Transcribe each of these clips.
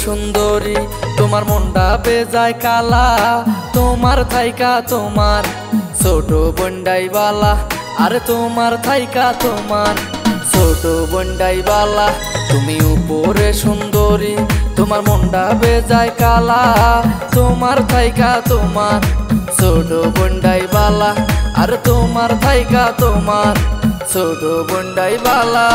সুন্দরী তোমার মনটা বেজায় কালা তোমার থাইকা তোমার ছোট বন্ডাই বালা আরে তোমার থাইকা তোমার ছোট বন্ডাই বালা তুমি উপরে সুন্দরী তোমার মনটা বেজায় কালা তোমার থাইকা তোমার ছোট বন্ডাই বালা আরে তোমার থাইকা তোমার ছোট বন্ডাই বালা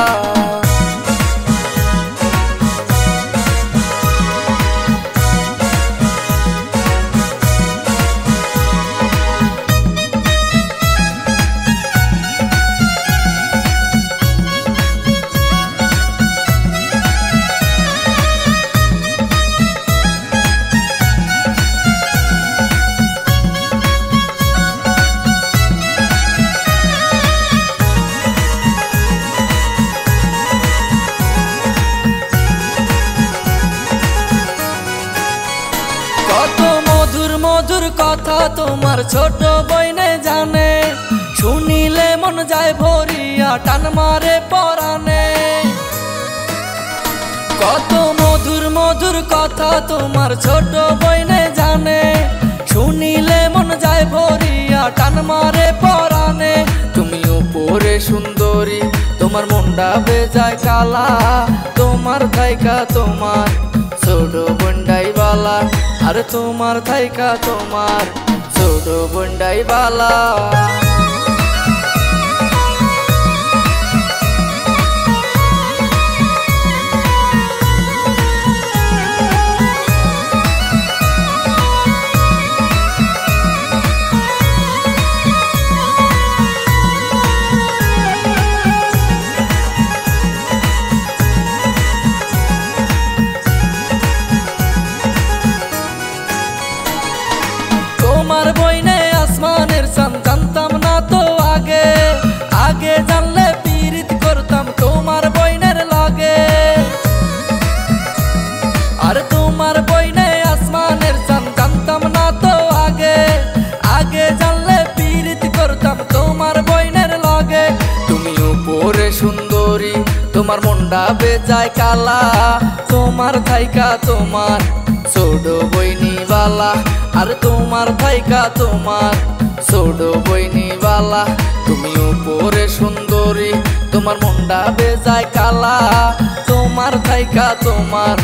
মধুর কথা তোমার ছোট বইনে জানে শুনিলে মন যায় ভরিয়া টান মারে পরানে কত মধুর কথা তোমার ছোট বইনে জানে শুনিলে মন যায় ভরিয়া টান মারে পরানে তুমি উপরে সুন্দরী তোমার মনটা বেজায় কালা তোমার থাইকা তোমার ছোট বন্ডাই বালা আরে তোমার থাইকা তোমার ছোট বন্ডাই বালা তোমার বইনে আসমানের চাঁদ জানতাম না তো আগে আগে জানলে পীড়িত করতাম তোমার বইনের লাগে আর তোমার বইনে আসমানের চাঁদ জানতাম না তো আগে আগে জানলে পীড়িত করতাম তোমার বইনের লাগে তুমি উপরে সুন্দরী তোমার মনটা বেজায় কালা তোমার থাইকা তোমার ছোট বইনি বালা আর তোমার থাইকা তোমার ছোট বইনি বালা তুমি উপরে সুন্দরী তোমার মনটা বেজায় কালা তোমার থাইকা তোমার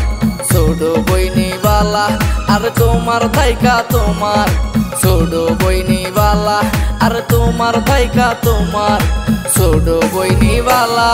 ছোট বইনি বালা আর তোমার থাইকা তোমার ছোট বইনি বালা আর তোমার থাইকা তোমার ছোট বইনি বালা।